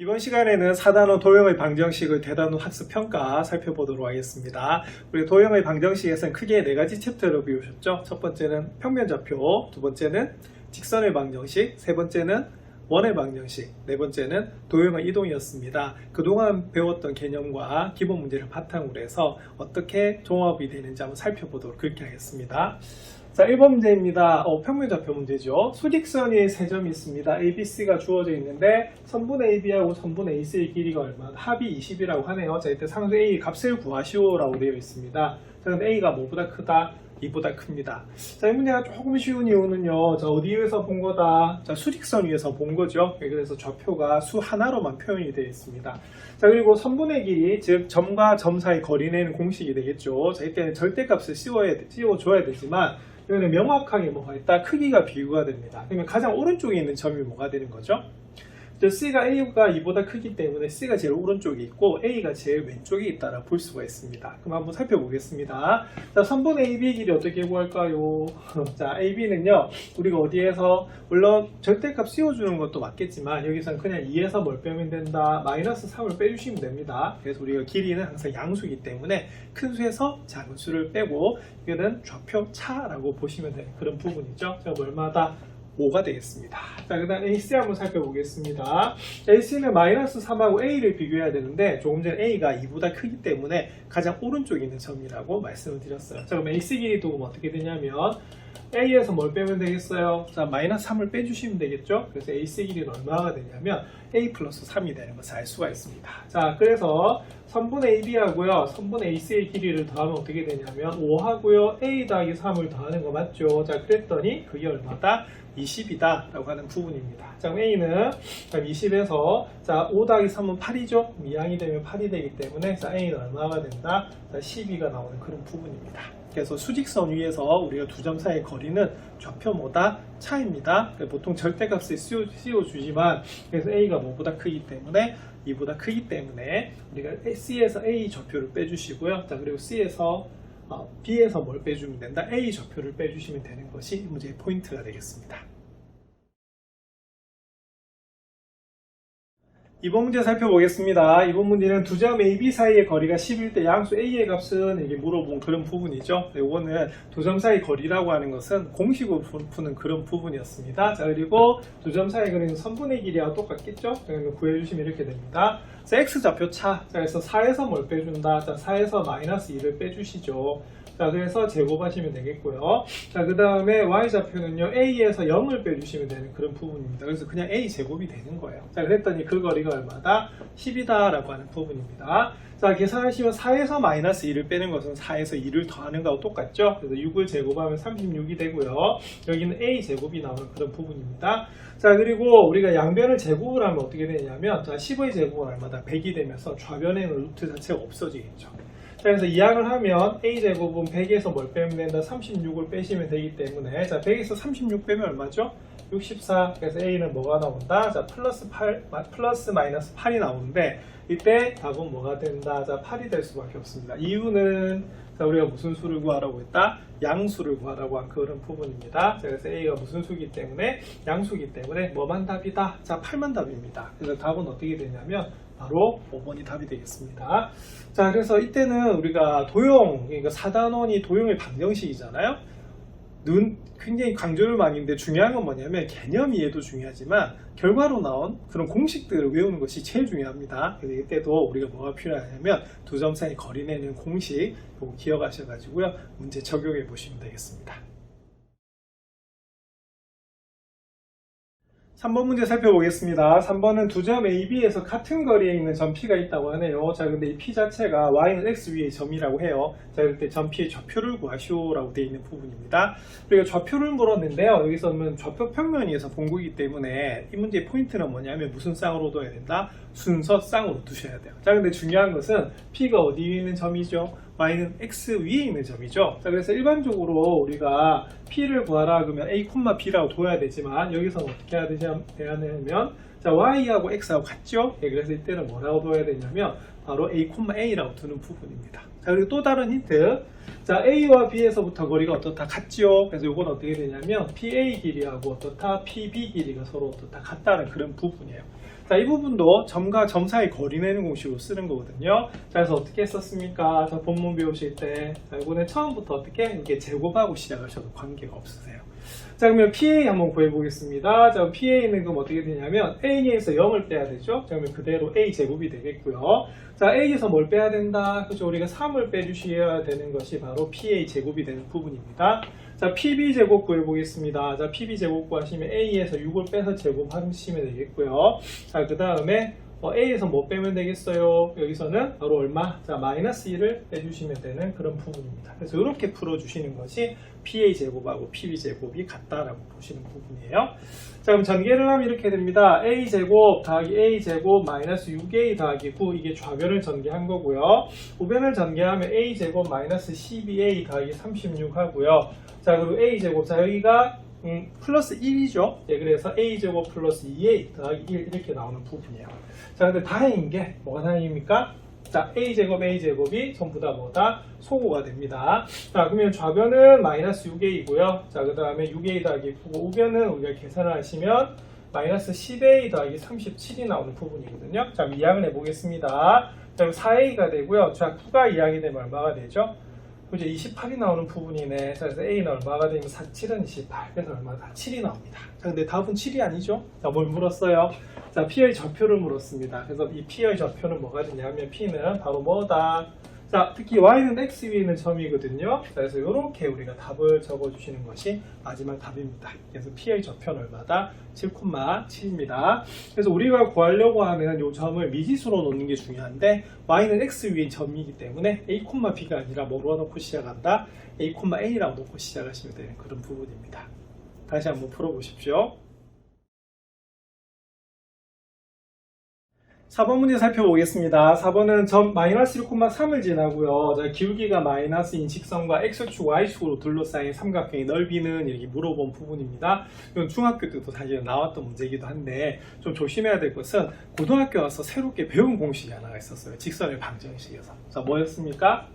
이번 시간에는 4단원 도형의 방정식의 대단원 학습평가 살펴보도록 하겠습니다. 우리 도형의 방정식에서는 크게 4가지 챕터를 배우셨죠. 첫 번째는 평면좌표, 두 번째는 직선의 방정식, 세 번째는 원의 방정식, 네 번째는 도형의 이동이었습니다. 그동안 배웠던 개념과 기본 문제를 바탕으로 해서 어떻게 종합이 되는지 한번 살펴보도록 그렇게 하겠습니다. 자, 1번 문제입니다. 평면좌표 문제죠. 수직선이 세 점이 있습니다. A, B, C가 주어져 있는데 선분 AB하고 선분 AC의 길이가 얼마나? 합이 20이라고 하네요. 자, 이때 상수 A 값을 구하시오라고 되어 있습니다. 자, 근데 A가 뭐보다 크다? 2보다 큽니다. 자, 이 문제가 조금 쉬운 이유는요. 자, 어디 위에서 본 거다? 자, 수직선 위에서 본 거죠. 그래서 좌표가 수 하나로만 표현이 되어 있습니다. 자, 그리고 선분의 길이, 즉 점과 점 사이 거리 내는 공식이 되겠죠. 자, 이때는 절대값을 씌워줘야 되지만 이거는 명확하게 뭐가 있다? 크기가 비교가 됩니다. 그러면 가장 오른쪽에 있는 점이 뭐가 되는 거죠? C가 A가 2보다 크기 때문에 C가 제일 오른쪽에 있고 A가 제일 왼쪽에 있다라 볼 수가 있습니다. 그럼 한번 살펴보겠습니다. 자, 선분 AB 길이 어떻게 구할까요? 자, AB는요, 우리가 어디에서, 물론 절대값 씌워주는 것도 맞겠지만 여기서는 그냥 2에서 뭘 빼면 된다? 마이너스 3을 빼주시면 됩니다. 그래서 우리가 길이는 항상 양수이기 때문에 큰 수에서 작은 수를 빼고 이거는 좌표 차라고 보시면 되는 그런 부분이죠. 자, 얼마다? 5가 되겠습니다. 자, 그 다음 AC 한번 살펴보겠습니다. AC는 마이너스 3하고 A를 비교해야 되는데 조금 전에 A가 2보다 크기 때문에 가장 오른쪽에 있는 점이라고 말씀을 드렸어요. 자, 그럼 AC 길이도 어떻게 되냐면 A에서 뭘 빼면 되겠어요? 자, 마이너스 3을 빼주시면 되겠죠? 그래서 AC 길이는 얼마가 되냐면 A 플러스 3이 되는 것을 알 수가 있습니다. 자, 그래서 선분 AB하고요, 선분 AC의 길이를 더하면 어떻게 되냐면 5하고요, A 더하기 3을 더하는 거 맞죠? 자, 그랬더니 그게 얼마다? 20이다 라고 하는 부분입니다. 자, 그럼 A는 20에서 자, 5 더하기 3은 8이죠? 미양이 되면 8이 되기 때문에 자, A는 얼마가 된다? 자, 12가 나오는 그런 부분입니다. 그래서 수직선 위에서 우리가 두 점 사이의 거리는 좌표보다 차입니다. 보통 절대값을 씌워주지만 그래서 A가 뭐보다 크기 때문에 2보다 크기 때문에 우리가 C에서 A 좌표를 빼주시고요. 자, 그리고 B에서 뭘 빼주면 된다? A 좌표를 빼주시면 되는 것이 문제의 포인트가 되겠습니다. 이번 문제 살펴보겠습니다. 이번 문제는 두 점 A, B 사이의 거리가 10일 때 양수 A의 값은 이게 물어본 그런 부분이죠. 이거는 두 점 사이 거리라고 하는 것은 공식으로 푸는 그런 부분이었습니다. 자, 그리고 두 점 사이 거리는 선분의 길이와 똑같겠죠? 그러면 구해주시면 이렇게 됩니다. 자, X 좌표 차. 자, 그래서 4에서 뭘 빼준다? 자, 4에서 마이너스 2를 빼주시죠. 자, 그래서 제곱하시면 되겠고요. 자, 그 다음에 Y좌표는요, A에서 0을 빼주시면 되는 그런 부분입니다. 그래서 그냥 A 제곱이 되는 거예요. 자, 그랬더니 그 거리가 얼마다? 10이다 라고 하는 부분입니다. 자, 계산하시면 4에서 마이너스 2를 빼는 것은 4에서 2를 더하는 거하고 똑같죠? 그래서 6을 제곱하면 36이 되고요. 여기는 A 제곱이 나오는 그런 부분입니다. 자, 그리고 우리가 양변을 제곱을 하면 어떻게 되냐면, 자, 10의 제곱은 얼마다? 100이 되면서 좌변에는 루트 자체가 없어지겠죠. 자, 그래서 이항을 하면 A제곱은 100에서 뭘 빼면 된다? 36을 빼시면 되기 때문에 자, 100에서 36 빼면 얼마죠? 64. 그래서 A는 뭐가 나온다? 자, 플러스 마이너스 8이 나오는데 이때 답은 뭐가 된다? 자, 8이 될 수밖에 없습니다. 이유는 자, 우리가 무슨 수를 구하라고 했다? 양수를 구하라고 한 그런 부분입니다. 자, 그래서 A가 무슨 수기 때문에? 양수기 때문에 뭐만 답이다? 자, 8만 답입니다. 그래서 답은 어떻게 되냐면 바로 5번이 답이 되겠습니다. 자, 그래서 이때는 우리가 도형, 그러니까 4단원이 도형의 방정식이잖아요. 굉장히 강조를 많이 했는데 중요한 건 뭐냐면 개념 이해도 중요하지만 결과로 나온 그런 공식들을 외우는 것이 제일 중요합니다. 그래서 이때도 우리가 뭐가 필요하냐면 두 점 사이 거리 내는 공식 이거 기억하셔가지고요. 문제 적용해 보시면 되겠습니다. 3번 문제 살펴보겠습니다. 3번은 두 점 A, B에서 같은 거리에 있는 점 P가 있다고 하네요. 자, 근데 이 P 자체가 Y는 X 위의 점이라고 해요. 자, 그럴 때 점 P의 좌표를 구하시오라고 되어 있는 부분입니다. 우리가 좌표를 물었는데요. 여기서는 좌표 평면위에서 본 거기 때문에 이 문제의 포인트는 뭐냐면 무슨 쌍으로 둬야 된다? 순서 쌍으로 두셔야 돼요. 자, 근데 중요한 것은 P가 어디 위에 있는 점이죠? Y는 X 위에 있는 점이죠. 자, 그래서 일반적으로 우리가 P를 구하라 그러면 A, B라고 둬야 되지만 여기서는 어떻게 해야 되냐면 자, Y하고 X하고 같죠? 예, 그래서 이때는 뭐라고 둬야 되냐면 바로 A, A라고 두는 부분입니다. 자, 그리고 또 다른 힌트. 자, A와 B에서부터 거리가 어떻다? 같지요? 그래서 이건 어떻게 되냐면 PA 길이하고 어떻다? PB 길이가 서로 어떻다? 같다는 그런 부분이에요. 자, 이 부분도 점과 점 사이 거리 내는 공식으로 쓰는 거거든요. 자, 그래서 어떻게 썼습니까? 자, 본문 배우실 때. 자, 이번에 처음부터 어떻게? 이게 제곱하고 시작하셔도 관계가 없으세요. 자, 그러면 PA 한번 구해보겠습니다. 자, PA는 그럼 어떻게 되냐면 A에서 0을 빼야 되죠? 자, 그러면 그대로 A 제곱이 되겠고요. 자, A에서 뭘 빼야 된다? 그죠? 우리가 3을 빼주셔야 되는 것이 바로 PA 제곱이 되는 부분입니다. 자, PB 제곱 구해보겠습니다. 자, PB 제곱 구하시면 A에서 6을 빼서 제곱하시면 되겠고요. 자, 그 다음에 A에서 뭐 빼면 되겠어요? 여기서는 바로 얼마? 자, 마이너스 1을 빼주시면 되는 그런 부분입니다. 그래서 이렇게 풀어주시는 것이 PA 제곱하고 PB 제곱이 같다라고 보시는 부분이에요. 자, 그럼 전개를 하면 이렇게 됩니다. A 제곱 더하기 A 제곱 마이너스 6A 더하기 9, 이게 좌변을 전개한 거고요. 우변을 전개하면 A 제곱 마이너스 12A 더하기 36 하고요. 자, 그리고 A 제곱, 자, 여기가 플러스 1이죠. 예, 그래서 A제곱 플러스 2A 더하기 1 이렇게 나오는 부분이에요. 자, 근데 다행인 게 뭐가 다행입니까? 자, A제곱이 전부 다 뭐다? 소고가 됩니다. 자, 그러면 좌변은 마이너스 6A이고요. 자, 그 다음에 6A 더하기 9, 우변은 우리가 계산을 하시면 마이너스 10A 더하기 37이 나오는 부분이거든요. 자, 그럼 이항을 해보겠습니다. 자, 그럼 4A가 되고요. 자, 9가 이항이 되면 얼마가 되죠? 그죠? 28이 나오는 부분이네. 자, 그래서 A는 얼마가 되면 4, 7은 28. 그래서 얼마다? 7이 나옵니다. 자, 근데 답은 7이 아니죠? 자, 뭘 물었어요? 자, P의 좌표를 물었습니다. 그래서 이 P의 좌표는 뭐가 되냐면 P는 바로 뭐다? 자, 특히 Y는 X 위에 있는 점이거든요. 자, 그래서 이렇게 우리가 답을 적어주시는 것이 마지막 답입니다. 그래서 P의 좌표는 얼마다? 7,7입니다. 그래서 우리가 구하려고 하는 이 점을 미지수로 놓는 게 중요한데 Y는 X 위에 점이기 때문에 A, B가 아니라 뭐로 놓고 시작한다? A, A라고 놓고 시작하시면 되는 그런 부분입니다. 다시 한번 풀어보십시오. 4번 문제 살펴보겠습니다. 4번은 점 마이너스 1,3을 지나고요. 자, 기울기가 마이너스인 직선과 X축, Y축으로 둘러싸인 삼각형의 넓이는 이렇게 물어본 부분입니다. 이건 중학교 때도 사실 나왔던 문제이기도 한데 좀 조심해야 될 것은 고등학교 와서 새롭게 배운 공식이 하나가 있었어요. 직선의 방정식에서. 자, 뭐였습니까?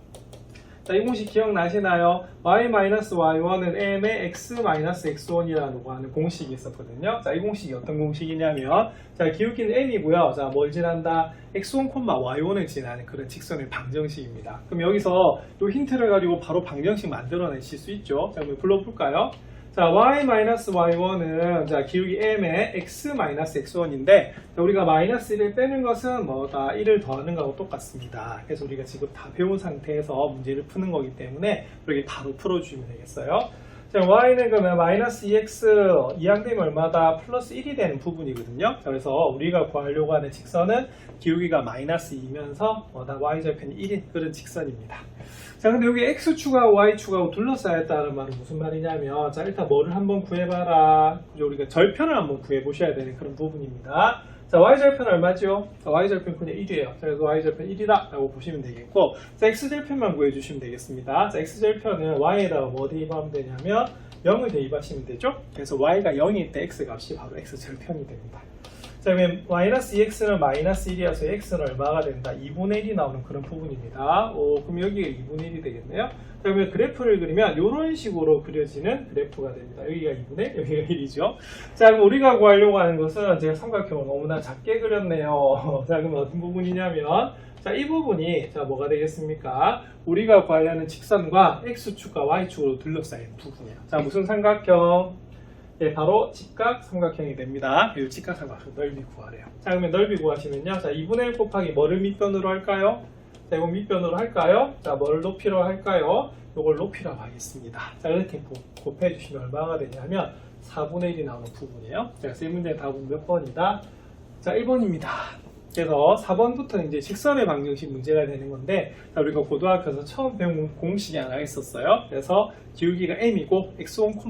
자, 이 공식 기억나시나요? y-y1은 m의 x-x1이라고 하는 공식이 있었거든요. 자, 이 공식이 어떤 공식이냐면, 자, 기울기는 m이고요. 자, 뭘 지난다? x1, y1을 지나는 그런 직선의 방정식입니다. 그럼 여기서 이 힌트를 가지고 바로 방정식 만들어내실 수 있죠. 자, 그럼 불러볼까요? 자, y-y1은 자, 기울기 m의 x-x1인데 우리가 마이너스 1을 빼는 것은 뭐다? 1을 더하는 거하고 똑같습니다. 그래서 우리가 지금 다 배운 상태에서 문제를 푸는 거기 때문에 이렇게 바로 풀어주시면 되겠어요. 자, y는 그러면 마이너스 2x 이항되면 얼마다? 플러스 1이 되는 부분이거든요. 그래서 우리가 구하려고 하는 직선은 기울기가 마이너스 2면서 뭐다? y절편이 1인 그런 직선입니다. 자, 근데 여기 x축하고 y축하고 둘러싸였다는 말은 무슨 말이냐면, 자, 일단 뭐를 한번 구해봐라. 우리가 절편을 한번 구해보셔야 되는 그런 부분입니다. 자, y절편 얼마죠? 자, y절편 그냥 1이에요. 자, 그래서 y절편 1이다 라고 보시면 되겠고, 자, x절편만 구해주시면 되겠습니다. 자, x절편은 y에다가 뭐 대입하면 되냐면 0을 대입하시면 되죠. 그래서 y가 0일 때 x 값이 바로 x절편이 됩니다. 자, 그러면 마이너스 2x는 마이너스 1이어서 x는 얼마가 된다? 2분의 1이 나오는 그런 부분입니다. 그럼 여기가 2분의 1이 되겠네요. 자, 그러면 그래프를 그리면 이런 식으로 그려지는 그래프가 됩니다. 여기가 2분의, 여기가 1이죠. 자, 그럼 우리가 구하려고 하는 것은 제가 삼각형을 너무나 작게 그렸네요. 자, 그럼 어떤 부분이냐면, 자, 이 부분이 자, 뭐가 되겠습니까? 우리가 구하려는 직선과 x축과 y축으로 둘러싸인 부분이에요. 자, 무슨 삼각형? 예, 바로 직각 삼각형이 됩니다. 이 직각 삼각형 넓이 구하래요. 자, 그러면 넓이 구하시면요. 자, 2분의 1 곱하기 뭐를 밑변으로 할까요? 자, 이거 밑변으로 할까요? 자, 뭘 높이로 할까요? 이걸 높이라고 하겠습니다. 자, 이렇게 곱해주시면 얼마가 되냐면 4분의 1이 나오는 부분이에요. 자, 그래서 이 문제의 답은 몇 번이다? 자, 1번입니다. 그래서 4번부터는 이제 직선의 방정식 문제가 되는 건데, 자, 우리가 고등학교에서 처음 배운 공식이 하나 있었어요. 그래서 기울기가 m이고 x1,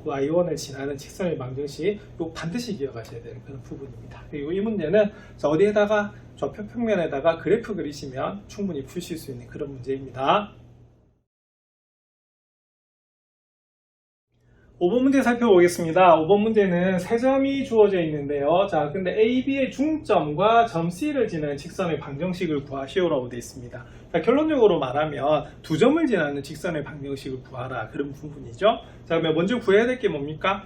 y1을 지나는 직선의 방정식, 이거 반드시 기억하셔야 되는 그런 부분입니다. 그리고 이 문제는 자, 어디에다가 좌표 평면에다가 그래프 그리시면 충분히 푸실 수 있는 그런 문제입니다. 5번 문제 살펴보겠습니다. 5번 문제는 세 점이 주어져 있는데요. 자, 근데 A, B의 중점과 점 C를 지나는 직선의 방정식을 구하시오라고 되어 있습니다. 자, 결론적으로 말하면 두 점을 지나는 직선의 방정식을 구하라, 그런 부분이죠. 자, 그러면 먼저 구해야 될 게 뭡니까?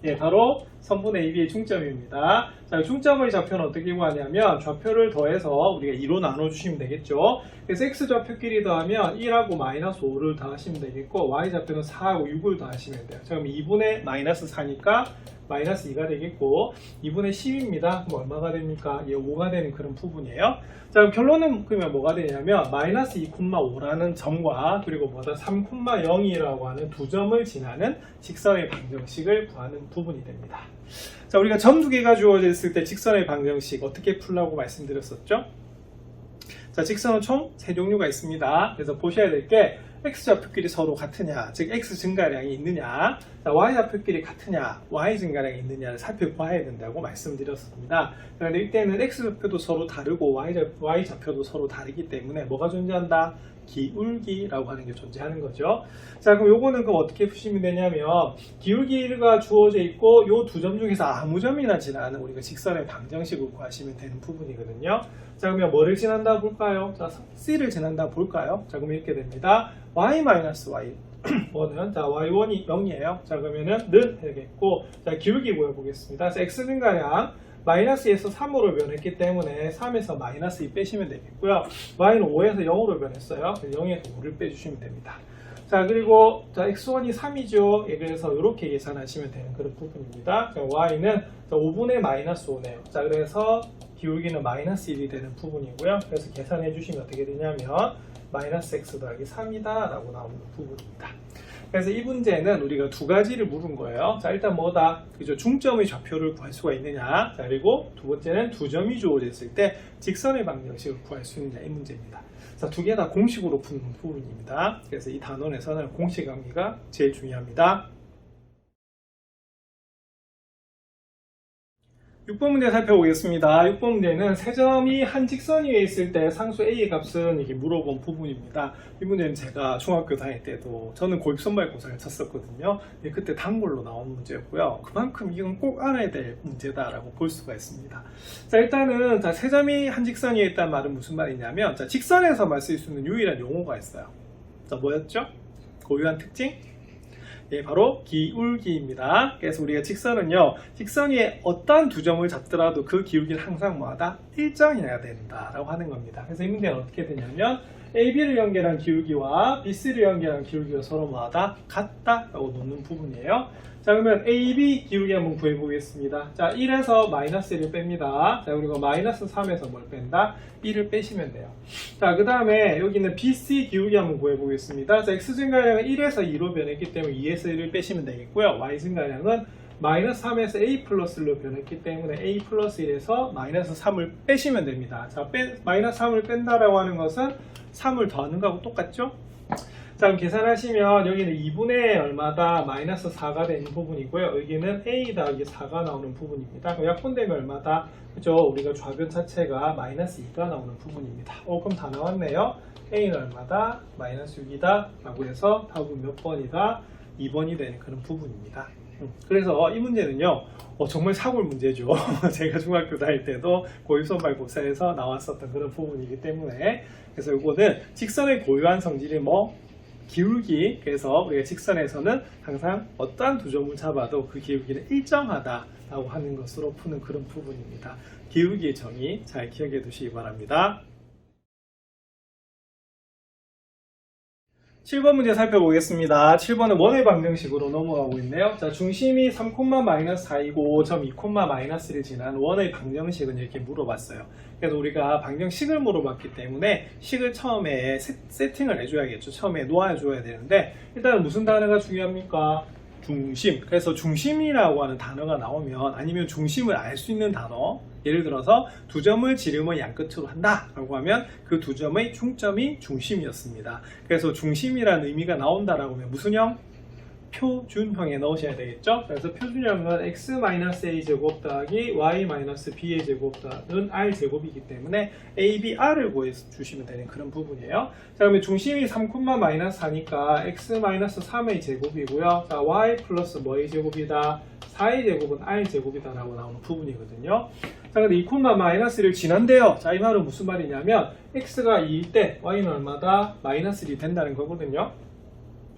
예, 바로 선분 AB의 중점입니다. 자, 중점의 좌표는 어떻게 구하냐면 좌표를 더해서 우리가 2로 나눠주시면 되겠죠. 그래서 X좌표끼리 더하면 1하고 마이너스 5를 더하시면 되겠고, Y좌표는 4하고 6을 더하시면 돼요. 자, 그럼 2분의 마이너스 4니까 마이너스 2가 되겠고, 2분의 10입니다. 그럼 얼마가 됩니까? 예, 5가 되는 그런 부분이에요. 자, 그럼 결론은 그러면 뭐가 되냐면 마이너스 2,5라는 점과 그리고 뭐다 3,0이라고 하는 두 점을 지나는 직선의 방정식을 구하는 부분이 됩니다. 자, 우리가 점 두 개가 주어져 있을 때 직선의 방정식 어떻게 풀라고 말씀드렸었죠? 자, 직선은 총 세 종류가 있습니다. 그래서 보셔야 될 게 X좌표끼리 서로 같으냐, 즉 X 증가량이 있느냐, 자, Y좌표끼리 같으냐, Y 증가량이 있느냐를 살펴봐야 된다고 말씀드렸습니다. 그런데 이때는 X좌표도 서로 다르고 Y좌표도 서로 다르기 때문에 뭐가 존재한다? 기울기라고 하는 게 존재하는 거죠. 자, 그럼 요거는 그럼 어떻게 푸시면 되냐면 기울기가 주어져 있고 요 두 점 중에서 아무 점이나 지나는 우리가 직선의 방정식을 구하시면 되는 부분이거든요. 자, 그러면 뭐를 지난다 볼까요? 자, C를 지난다 볼까요? 자, 그럼 이렇게 됩니다. Y-Y 1은 자, Y1이 0이에요. 자, 그러면은 는 되겠고, 자, 기울기 구해보겠습니다. 자, X 증가량 마이너스에서 3으로 변했기 때문에 3에서 마이너스 2 빼시면 되겠고요. Y는 5에서 0으로 변했어요. 0에서 5를 빼주시면 됩니다. 자, 그리고 자, X1이 3이죠. 예, 그래서 이렇게 계산하시면 되는 그런 부분입니다. 자, Y는 자, 5분의 마이너스 5네요. 자, 그래서 기울기는 마이너스 1이 되는 부분이고요. 그래서 계산해 주시면 어떻게 되냐면 마이너스 X 더하기 3이다 라고 나오는 부분입니다. 그래서 이 문제는 우리가 두 가지를 물은 거예요. 자, 일단 뭐다? 그죠? 중점의 좌표를 구할 수가 있느냐. 자, 그리고 두 번째는 두 점이 주어졌을 때 직선의 방정식을 구할 수 있느냐, 이 문제입니다. 자, 두 개 다 공식으로 푸는 부분입니다. 그래서 이 단원에서는 공식 암기가 제일 중요합니다. 6번 문제 살펴보겠습니다. 6번 문제는 세 점이 한 직선 위에 있을 때 상수 A의 값은 이게 물어본 부분입니다. 이 문제는 제가 중학교 다닐 때도 저는 고입선발고사를 쳤었거든요. 그때 단골로 나온 문제였고요. 그만큼 이건 꼭 알아야 될 문제다라고 볼 수가 있습니다. 자, 일단은 자, 세 점이 한 직선 위에 있다는 말은 무슨 말이냐면 자, 직선에서만 쓸 수 있는 유일한 용어가 있어요. 자, 뭐였죠? 고유한 특징? 예, 바로 기울기입니다. 그래서 우리가 직선은요, 직선 위에 어떠한 두 점을 잡더라도 그 기울기는 항상 뭐하다? 일정해야 된다라고 하는 겁니다. 그래서 이 문제는 어떻게 되냐면 AB를 연결한 기울기와 BC를 연결한 기울기가 서로 뭐하다? 같다라고 놓는 부분이에요. 자, 그러면 AB 기울기 한번 구해보겠습니다. 자, 1에서 마이너스 1을 뺍니다. 자, 그리고 마이너스 3에서 뭘 뺀다? 1을 빼시면 돼요. 자, 그 다음에 여기는 BC 기울기 한번 구해보겠습니다. 자, X 증가량은 1에서 2로 변했기 때문에 2에서 1을 빼시면 되겠고요. Y 증가량은 마이너스 3에서 A 플러스 1로 변했기 때문에 A 플러스 1에서 마이너스 3을 빼시면 됩니다. 자, 마이너스 3을 뺀다라고 하는 것은 3을 더하는 거하고 똑같죠? 자, 그럼 계산하시면 여기는 2분의 얼마다? 마이너스 4가 되는 부분이고요. 여기는 A 더하기 4가 나오는 부분입니다. 그럼 약분되면 얼마다? 그죠? 우리가 좌변 자체가 마이너스 2가 나오는 부분입니다. 그럼 다 나왔네요. A는 얼마다? 마이너스 6이다. 라고 해서 답은 몇 번이다? 2번이 되는 그런 부분입니다. 그래서 이 문제는요, 정말 사골 문제죠. 제가 중학교 다닐 때도 고입선발고사에서 나왔었던 그런 부분이기 때문에, 그래서 이거는 직선의 고유한 성질이 뭐 기울기, 그래서 우리가 직선에서는 항상 어떠한 두 점을 잡아도 그 기울기는 일정하다라고 하는 것으로 푸는 그런 부분입니다. 기울기의 정의 잘 기억해 두시기 바랍니다. 7번 문제 살펴보겠습니다. 7번은 원의 방정식으로 넘어가고 있네요. 자, 중심이 3,-4이고 점 2,-1을 지난 원의 방정식은 이렇게 물어봤어요. 그래서 우리가 방정식을 물어봤기 때문에 식을 처음에 세팅을 해줘야겠죠. 처음에 놓아줘야 되는데 일단은 무슨 단어가 중요합니까? 중심. 그래서 중심이라고 하는 단어가 나오면 아니면 중심을 알 수 있는 단어, 예를 들어서 두 점을 지름의 양끝으로 한다 라고 하면 그 두 점의 중점이 중심이었습니다. 그래서 중심이라는 의미가 나온다라고 하면 무슨 형? 표준형에 넣으셔야 되겠죠. 그래서 표준형은 x-a 제곱 더하기 y-b의 제곱 더하기 r 제곱이기 때문에 a, b, r을 구해주시면 되는 그런 부분이에요. 자, 그러면 중심이 3,-4니까 x-3의 제곱이고요. 자, y 플러스 뭐의 제곱이다? 4의 제곱은 r 제곱이다 라고 나오는 부분이거든요. 자, 근데 2,-1을 지난데요. 자, 이 말은 무슨 말이냐면 x가 2일 때 y는 얼마다? -1이 된다는 거거든요.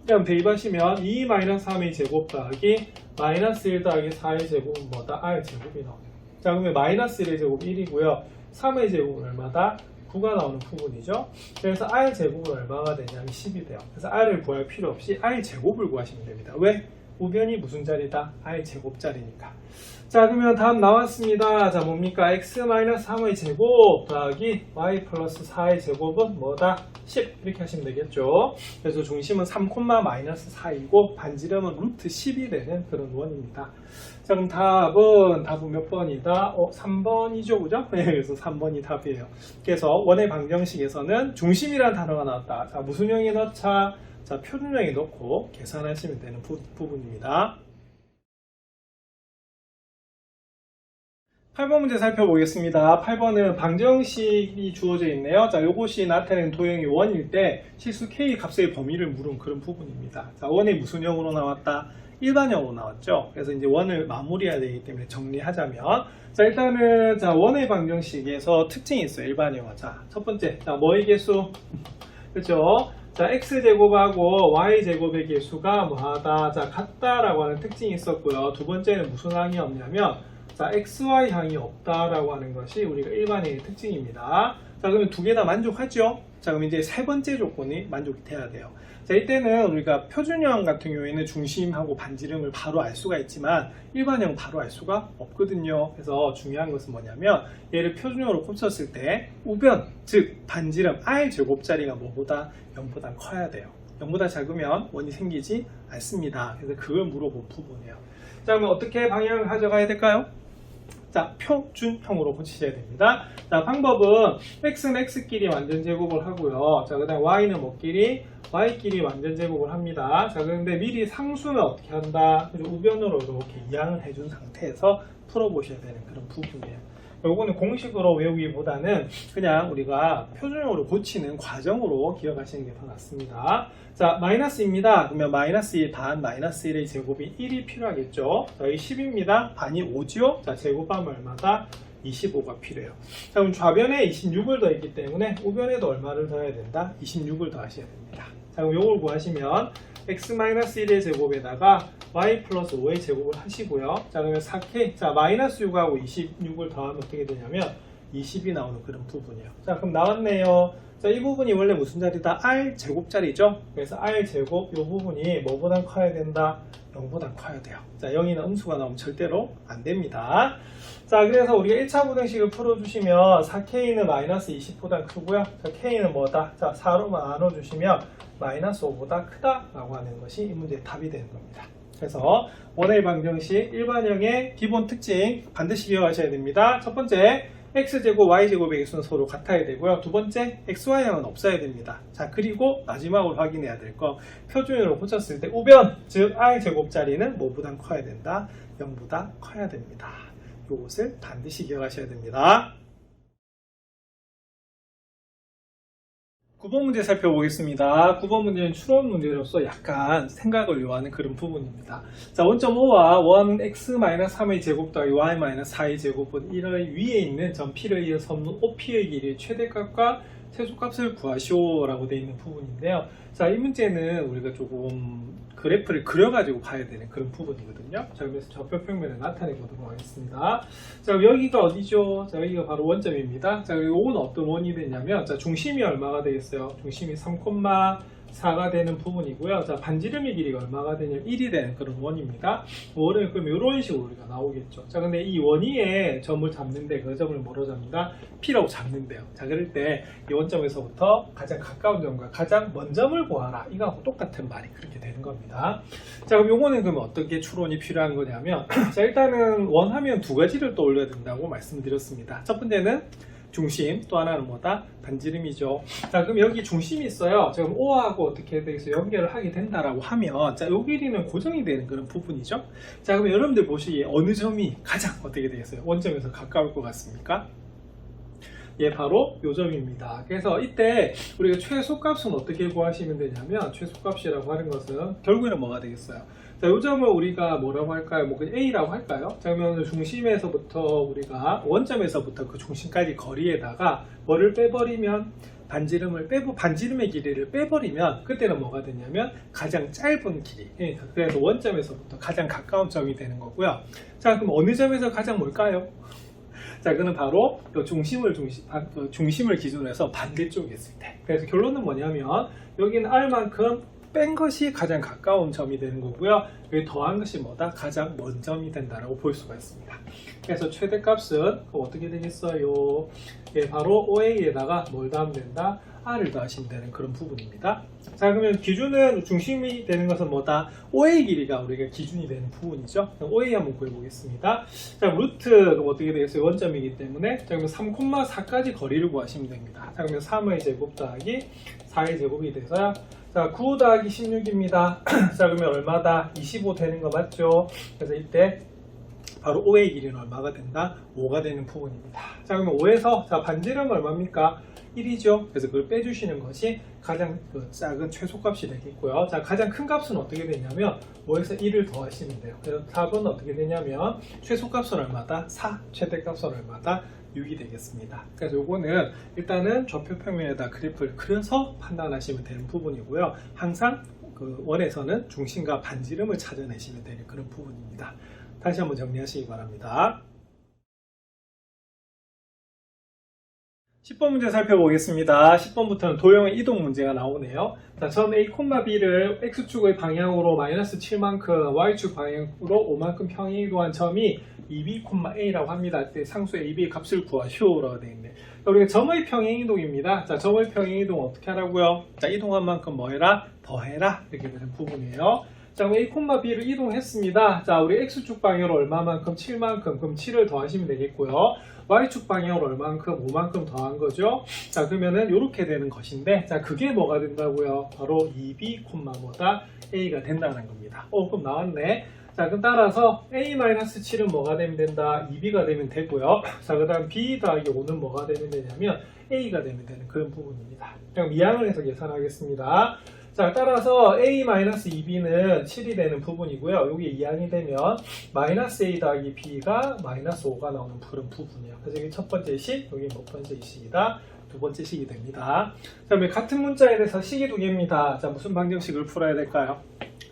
그럼 대입하시면 2-3의 제곱 더하기 -1 더하기 4의 제곱은 뭐다? r 제곱이 나옵니다. 자, 그러면 -1의 제곱 1이고요. 3의 제곱은 얼마다? 9가 나오는 부분이죠. 그래서 r 제곱은 얼마가 되냐면 10이 돼요. 그래서 r을 구할 필요 없이 r 제곱을 구하시면 됩니다. 왜? 우변이 무슨 자리다? r 제곱자리니까. 자, 그러면 다음 나왔습니다. 자, 뭡니까? x-3의 제곱 더하기 y 플러스 4의 제곱은 뭐다? 10 이렇게 하시면 되겠죠. 그래서 중심은 3,-4이고 반지름은 루트 10이 되는 그런 원입니다. 자, 그럼 답은 몇 번이다? 3번이죠, 그죠? 네, 그래서 3번이 답이에요. 그래서 원의 방정식에서는 중심이라는 단어가 나왔다. 자, 무슨 형에 넣자? 자, 표준형에 넣고 계산하시면 되는 부분입니다. 8번 문제 살펴보겠습니다. 8번은 방정식이 주어져 있네요. 자, 요것이 나타내는 도형이 원일 때 실수 k 값의 범위를 물은 그런 부분입니다. 자, 원이 무슨 형으로 나왔다? 일반형으로 나왔죠. 그래서 이제 원을 마무리해야 되기 때문에 정리하자면, 자, 일단은 자, 원의 방정식에서 특징이 있어요. 일반형은. 자, 첫 번째, 자, 뭐의 개수? 그렇죠? 자, x제곱하고 y제곱의 개수가 뭐하다? 자, 같다라고 하는 특징이 있었고요. 두 번째는 무슨 항이 없냐면, 자, XY 항이 없다라고 하는 것이 우리가 일반형의 특징입니다. 자, 그러면 두 개 다 만족하죠? 자, 그럼 이제 세 번째 조건이 만족이 돼야 돼요. 자, 이때는 우리가 표준형 같은 경우에는 중심하고 반지름을 바로 알 수가 있지만 일반형 바로 알 수가 없거든요. 그래서 중요한 것은 뭐냐면 얘를 표준형으로 곱쳤을 때 우변, 즉 반지름 r 제곱자리가 뭐보다 0보다 커야 돼요. 0보다 작으면 원이 생기지 않습니다. 그래서 그걸 물어본 부분이에요. 자, 그러면 어떻게 방향을 가져가야 될까요? 자, 표준형으로 고치셔야 됩니다. 자, 방법은 x는 x끼리 완전 제곱을 하고요. 자, 그 다음 y는 뭐끼리? y끼리 완전 제곱을 합니다. 자, 그런데 미리 상수는 어떻게 한다? 우변으로 이렇게 이항을 해준 상태에서 풀어보셔야 되는 그런 부분이에요. 요거는 공식으로 외우기보다는 그냥 우리가 표준형으로 고치는 과정으로 기억하시는 게 더 낫습니다. 자, 마이너스입니다. 그러면 마이너스 1 반, 마이너스 1의 제곱이 1이 필요하겠죠. 저희 10입니다. 반이 5죠. 자, 제곱하면 얼마다? 25가 필요해요. 자, 그럼 좌변에 26을 더했기 때문에 우변에도 얼마를 더해야 된다? 26을 더하셔야 됩니다. 자, 그럼 요걸 구하시면 x-1의 제곱에다가 y 플러스 5의 제곱을 하시고요. 자, 그러면 4k, 자, 마이너스 6하고 26을 더하면 어떻게 되냐면 20이 나오는 그런 부분이에요. 자, 그럼 나왔네요. 자, 이 부분이 원래 무슨 자리다? r 제곱자리죠. 그래서 r 제곱 이 부분이 뭐보다 커야 된다? 0보다 커야 돼요. 자, 0이나 음수가 나오면 절대로 안 됩니다. 자, 그래서 우리가 1차 부등식을 풀어주시면 4k는 마이너스 20보다 크고요. 자, k는 뭐다? 자, 4로 나눠주시면 마이너스 5보다 크다라고 하는 것이 이 문제의 답이 되는 겁니다. 그래서 원의 방정식 일반형의 기본 특징 반드시 기억하셔야 됩니다. 첫 번째, x제곱, y제곱의 개수는 서로 같아야 되고요. 두 번째, xy항은 없어야 됩니다. 자, 그리고 마지막으로 확인해야 될 거, 표준으로 고쳤을 때 우변, 즉 r제곱자리는 뭐보다 커야 된다? 0보다 커야 됩니다. 이것을 반드시 기억하셔야 됩니다. 9번 문제 살펴보겠습니다. 9번 문제는 추론 문제로서 약간 생각을 요하는 그런 부분입니다. 자, 원점 5와 원 x-3의 제곱 더하기 y-4의 제곱은 1의 위에 있는 점 P를 이어서 없는 OP의 길이의 최대값과 최소값을 구하시오 라고 되어 있는 부분인데요. 자, 이 문제는 우리가 조금 그래프를 그려가지고 봐야 되는 그런 부분이거든요. 자, 그래서 좌표평면을 나타내 보도록 하겠습니다. 자, 여기가 어디죠? 자, 여기가 바로 원점입니다. 자, 요건 어떤 원이 되냐면, 자, 중심이 얼마가 되겠어요? 중심이 3,4가 되는 부분이고요. 자, 반지름의 길이가 얼마가 되냐면 1이 되는 그런 원입니다. 원은 그럼 이런 식으로 우리가 나오겠죠. 자, 근데 이 원위에 점을 잡는데 그 점을 뭐로 잡는다? P라고 잡는데요. 자, 그럴 때 이 원점에서부터 가장 가까운 점과 가장 먼 점을 구하라. 이거하고 똑같은 말이 그렇게 되는 겁니다. 자, 그럼 요거는 그러면 어떻게 추론이 필요한 거냐면, 자, 일단은 원하면 두 가지를 떠올려야 된다고 말씀드렸습니다. 첫 번째는 중심, 또 하나는 뭐다? 반지름이죠. 자, 그럼 여기 중심이 있어요. 지금 O하고 어떻게 돼서 연결을 하게 된다라고 하면, 자, 요 길이는 고정이 되는 그런 부분이죠. 자, 그럼 여러분들 보시기에 어느 점이 가장 어떻게 되겠어요? 원점에서 가까울 것 같습니까? 예, 바로 요 점입니다. 그래서 이때 우리가 최소값은 어떻게 구하시면 되냐면, 최소값이라고 하는 것은 결국에는 뭐가 되겠어요? 자, 요 점을 우리가 뭐라고 할까요? 뭐 그냥 A라고 할까요? 자, 그러면 중심에서부터 우리가 원점에서부터 그 중심까지 거리에다가 뭐를 빼버리면, 반지름의 길이를 빼버리면 그때는 뭐가 되냐면 가장 짧은 길이, 그래서 원점에서부터 가장 가까운 점이 되는 거고요. 자, 그럼 어느 점에서 가장 뭘까요? 자, 그는 바로 중심을 기준으로 해서 반대쪽에 있을 때. 그래서 결론은 뭐냐면 여기는 R만큼 뺀 것이 가장 가까운 점이 되는 거고요. 여기 더한 것이 뭐다? 가장 먼 점이 된다라고 볼 수가 있습니다. 그래서 최대값은 어떻게 되겠어요? 예, 바로 OA에다가 뭘 더하면 된다? R을 더하시면 되는 그런 부분입니다. 자, 그러면 기준은 중심이 되는 것은 뭐다? OA 길이가 우리가 기준이 되는 부분이죠. OA 한번 구해보겠습니다. 자, 루트가 어떻게 되겠어요? 원점이기 때문에. 자, 그러면 3,4까지 거리를 구하시면 됩니다. 자, 그러면 3의 제곱 더하기 4의 제곱이 돼서요. 자, 9 더하기 16입니다. 자, 그러면 얼마다? 25 되는 거 맞죠? 그래서 이때 바로 OA 길이는 얼마가 된다? 5가 되는 부분입니다. 자, 그러면 5에서 자, 반지름은 얼마입니까? 1이죠. 그래서 그걸 빼주시는 것이 가장 작은 최소값이 되겠고요. 자, 가장 큰 값은 어떻게 되냐면 5에서 1을 더하시면 돼요. 그래서 답은 어떻게 되냐면 최소값은 얼마다? 4, 최대값은 얼마다? 6이 되겠습니다. 그래서 요거는 일단은 좌표 평면에다 그래프를 그려서 판단하시면 되는 부분이고요. 항상 그 원에서는 중심과 반지름을 찾아내시면 되는 그런 부분입니다. 다시 한번 정리하시기 바랍니다. 10번 문제 살펴보겠습니다. 10번부터는 도형의 이동 문제가 나오네요. 자, 점 A, B를 X축의 방향으로 마이너스 7만큼, Y축 방향으로 5만큼 평행 이동한 점이 2B, A라고 합니다. 이때 상수 AB의 값을 구하시오라고 되어 있네. 우리가 점의 평행 이동입니다. 자, 점의 평행 이동 어떻게 하라고요? 자, 이동한 만큼 뭐 해라? 더해라. 이렇게 되는 부분이에요. 자, 그럼 A, B를 이동했습니다. 자, 우리 X축 방향으로 얼마만큼? 7만큼. 그럼 7을 더하시면 되겠고요. Y축 방향으로 얼만큼? 5만큼 더한 거죠. 자, 그러면은 이렇게 되는 것인데, 자, 그게 뭐가 된다고요? 바로 2B, 뭐다? A가 된다는 겁니다. 그럼 나왔네. 자, 그럼 따라서 A-7은 뭐가 되면 된다? 2B가 되면 되고요. 자, 그 다음 B 더하기 5는 뭐가 되면 되냐면 A가 되면 되는 그런 부분입니다. 그럼 이항을 해서 계산하겠습니다. 자, 따라서 A-2B는 7이 되는 부분이고요. 여기 이항이 되면 마이너스 A 더하기 B가 마이너스 5가 나오는 그런 부분이에요. 그래서 여기 첫 번째 식, 여기 몇 번째 식이다? 두 번째 식이 됩니다. 자, 그럼 같은 문자에 대해서 식이 두 개입니다. 자, 무슨 방정식을 풀어야 될까요?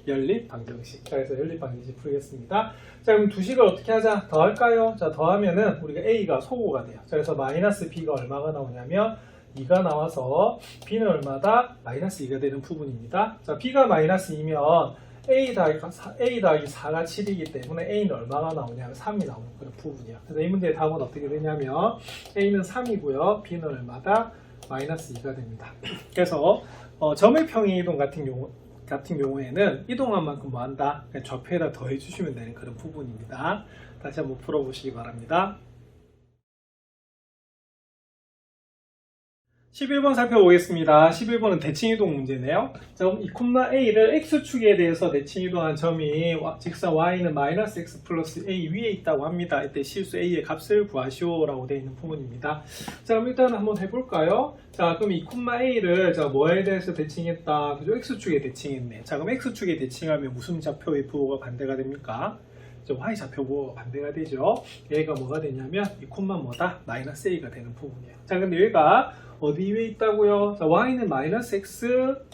연립 방정식. 자, 그래서 연립 방정식 풀겠습니다. 자, 그럼 두 식을 어떻게 하자? 더할까요? 자, 더하면은 우리가 A가 소고가 돼요. 자, 그래서 마이너스 B가 얼마가 나오냐면 2가 나와서 B는 얼마다? 마이너스 2가 되는 부분입니다. 자, B가 마이너스 2면 A 더하기 4가 7이기 때문에 A는 얼마가 나오냐면 3이 나오는 그런 부분이에요. 그래서 이 문제의 답은 어떻게 되냐면 A는 3이고요. B는 얼마다? 마이너스 2가 됩니다. 그래서 점의 평행 이동 같은 경우에는 이동한 만큼 뭐 한다? 그냥 좌표에다 더해 주시면 되는 그런 부분입니다. 다시 한번 풀어보시기 바랍니다. 11번 살펴보겠습니다. 11번은 대칭이동 문제네요. 자, 그럼 이 A를 X축에 대해서 대칭이동한 점이 직선 Y는 마이너스 X 플러스 A 위에 있다고 합니다. 이때 실수 A의 값을 구하시오라고 되어 있는 부분입니다. 자, 그럼 일단 한번 해볼까요? 자, 그럼 이 A를 자, 뭐에 대해서 대칭했다? 그죠? X축에 대칭했네. 자, 그럼 X축에 대칭하면 무슨 좌표의 부호가 반대가 됩니까? Y 좌표 부호가 반대가 되죠. 얘가 뭐가 되냐면 이 콤만 뭐다? 마이너스 A가 되는 부분이에요. 자, 근데 얘가 어디 위에 있다고요? 자, Y는 마이너스 X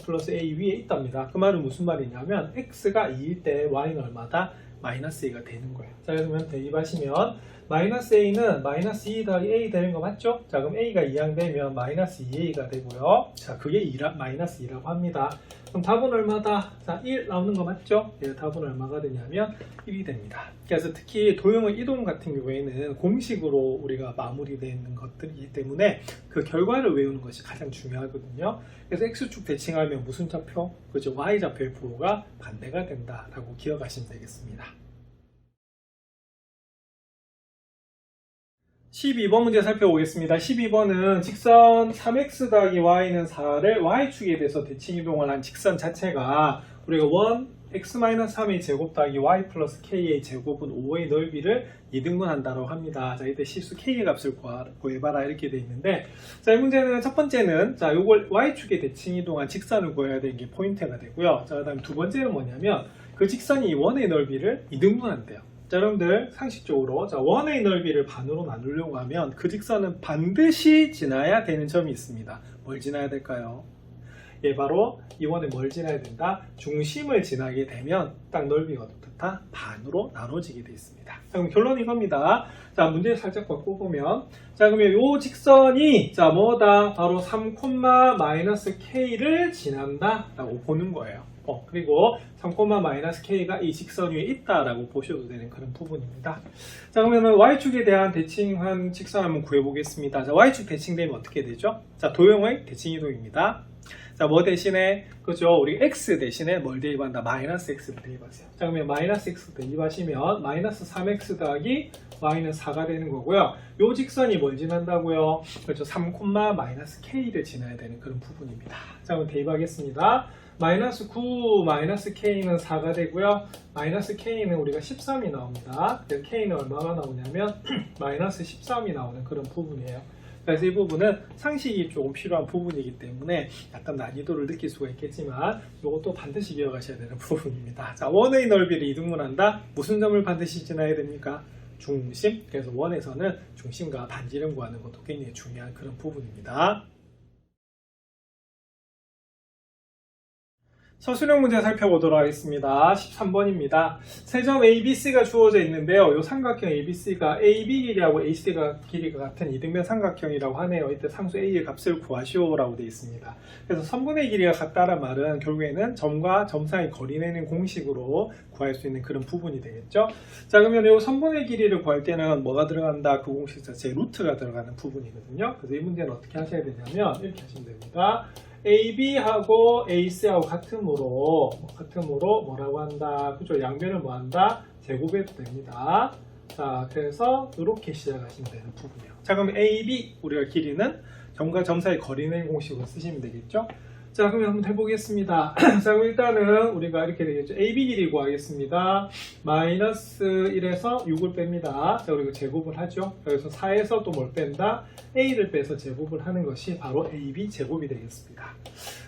플러스 A 위에 있답니다. 그 말은 무슨 말이냐면 X가 2일 때 Y는 얼마다? 마이너스 A가 되는 거예요. 자, 그러면 대입하시면 마이너스 A는 마이너스 2 더하기 A 되는 거 맞죠? 자, 그럼 A가 2항 되면 마이너스 2A가 되고요. 자, 그게 마이너스 2라고 합니다. 그럼 답은 얼마다? 자, 1 나오는 거 맞죠? 예, 답은 얼마가 되냐면 1이 됩니다. 그래서 특히 도형의 이동 같은 경우에는 공식으로 우리가 마무리되어 있는 것들이기 때문에 그 결과를 외우는 것이 가장 중요하거든요. 그래서 X축 대칭하면 무슨 좌표? 그죠? Y좌표의 부호가 반대가 된다라고 기억하시면 되겠습니다. 12번 문제 살펴보겠습니다. 12번은 직선 3x 더하기 y는 4를 y축에 대해서 대칭 이동을 한 직선 자체가 우리가 1x-3의 제곱 더하기 y 플러스 k의 제곱은 5의 넓이를 2등분한다고 합니다. 자, 이때 실수 k의 값을 구해봐라 이렇게 되어 있는데, 자, 이 문제는 첫 번째는 자, 요걸 y축에 대칭 이동한 직선을 구해야 되는 게 포인트가 되고요. 자, 그다음 두 번째는 뭐냐면 그 직선이 원의 넓이를 2등분한대요. 자, 여러분들 상식적으로 자, 원의 넓이를 반으로 나누려고 하면 그 직선은 반드시 지나야 되는 점이 있습니다. 뭘 지나야 될까요? 예, 바로 이 원에 뭘 지나야 된다? 중심을 지나게 되면 딱 넓이가 어떻다? 반으로 나눠지게 되어 있습니다. 자, 그럼 결론이 이겁니다. 자, 문제 살짝 바꿔보면, 자, 그러면 이 직선이 자, 뭐다? 바로 3,-k를 지난다 라고 보는 거예요. 그리고 3,-k가 이 직선 위에 있다라고 보셔도 되는 그런 부분입니다. 자, 그러면 y축에 대한 대칭한 직선 한번 구해보겠습니다. 자, y축 대칭되면 어떻게 되죠? 자, 도형의 대칭 이동입니다. 자, 뭐 대신에, 그죠? 우리 x 대신에 뭘 대입한다? 마이너스 x를 대입하세요. 자, 그러면 마이너스 x 대입하시면 마이너스 3x 더하기 y는 4가 되는 거고요. 요 직선이 뭘 지난다고요? 그렇죠. 3,-k를 지나야 되는 그런 부분입니다. 자, 그럼 대입하겠습니다. 마이너스 9 마이너스 k는 4가 되고요. 마이너스 k는 우리가 13이 나옵니다. 그래서 k는 얼마가 나오냐면 마이너스 13이 나오는 그런 부분이에요. 그래서 이 부분은 상식이 조금 필요한 부분이기 때문에 약간 난이도를 느낄 수가 있겠지만 이것도 반드시 기억하셔야 되는 부분입니다. 자, 원의 넓이를 이등분한다. 무슨 점을 반드시 지나야 됩니까? 중심. 그래서 원에서는 중심과 반지름 구하는 것도 굉장히 중요한 그런 부분입니다. 서술형 문제 살펴보도록 하겠습니다. 13번입니다. 세 점 ABC가 주어져 있는데요. 이 삼각형 ABC가 AB 길이하고 AC가 길이가 같은 이등변 삼각형이라고 하네요. 이때 상수 A의 값을 구하시오라고 되어 있습니다. 그래서 선분의 길이가 같다는 말은 결국에는 점과 점 사이 거리 내는 공식으로 구할 수 있는 그런 부분이 되겠죠. 자, 그러면 이 선분의 길이를 구할 때는 뭐가 들어간다? 그 공식 자체에 루트가 들어가는 부분이거든요. 그래서 이 문제는 어떻게 하셔야 되냐면 이렇게 하시면 됩니다. AB하고 AC하고 같음으로 뭐라고 한다? 그죠? 양변을 뭐 한다? 제곱해도 됩니다. 자, 그래서 이렇게 시작하시면 되는 부분이에요. 자, 그럼 AB 우리가 길이는 점과 점 사이 거리 내는 공식으로 쓰시면 되겠죠? 자, 그러면 한번 해보겠습니다. 자, 그럼 일단은 우리가 이렇게 되겠죠. AB 길이 구하겠습니다. 마이너스 1에서 6을 뺍니다. 자, 그리고 제곱을 하죠. 그래서 4에서 또 뭘 뺀다? A를 빼서 제곱을 하는 것이 바로 AB 제곱이 되겠습니다.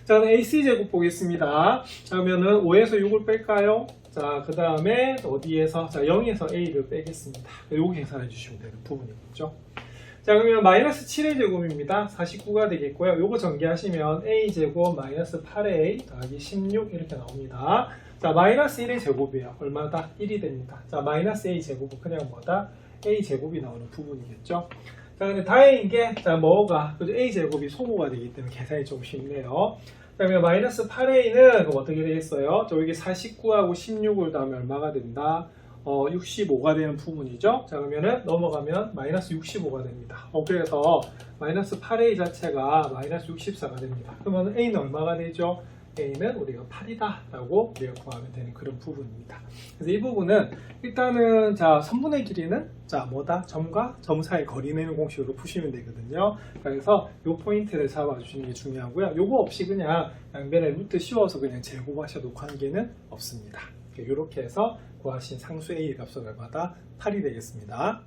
자, 그럼 AC 제곱 보겠습니다. 자, 그러면은 5에서 6을 뺄까요? 자, 그 다음에 어디에서? 자, 0에서 A를 빼겠습니다. 요거 계산해 주시면 되는 부분이겠죠. 자, 그러면 마이너스 7의 제곱입니다. 49가 되겠고요. 요거 전개하시면 A제곱 마이너스 8A 더하기 16 이렇게 나옵니다. 자, 마이너스 1의 제곱이에요. 얼마다? 1이 됩니다. 자, 마이너스 A 제곱은 그냥 뭐다? A 제곱이 나오는 부분이겠죠. 자, 근데 다행인 게, 자, 뭐가? 그죠? A 제곱이 소모가 되기 때문에 계산이 좀 쉽네요. 자, 그러면 마이너스 8A는 그럼 어떻게 되겠어요? 저 여기 49하고 16을 더하면 얼마가 된다? 65가 되는 부분이죠. 자, 그러면은 넘어가면 마이너스 65가 됩니다. 그래서 마이너스 8A 자체가 마이너스 64가 됩니다. 그러면 A는 얼마가 되죠? A는 우리가 8이다 라고 우리가 구하면 되는 그런 부분입니다. 그래서 이 부분은 일단은 자, 선분의 길이는 자, 뭐다? 점과 점 사이 거리 내는 공식으로 푸시면 되거든요. 그래서 요 포인트를 잡아주시는 게 중요하고요. 요거 없이 그냥 양변에 루트 씌워서 그냥 제곱하셔도 관계는 없습니다. 이렇게 해서 구하신 상수 A의 값은 얼마다? 8이 되겠습니다.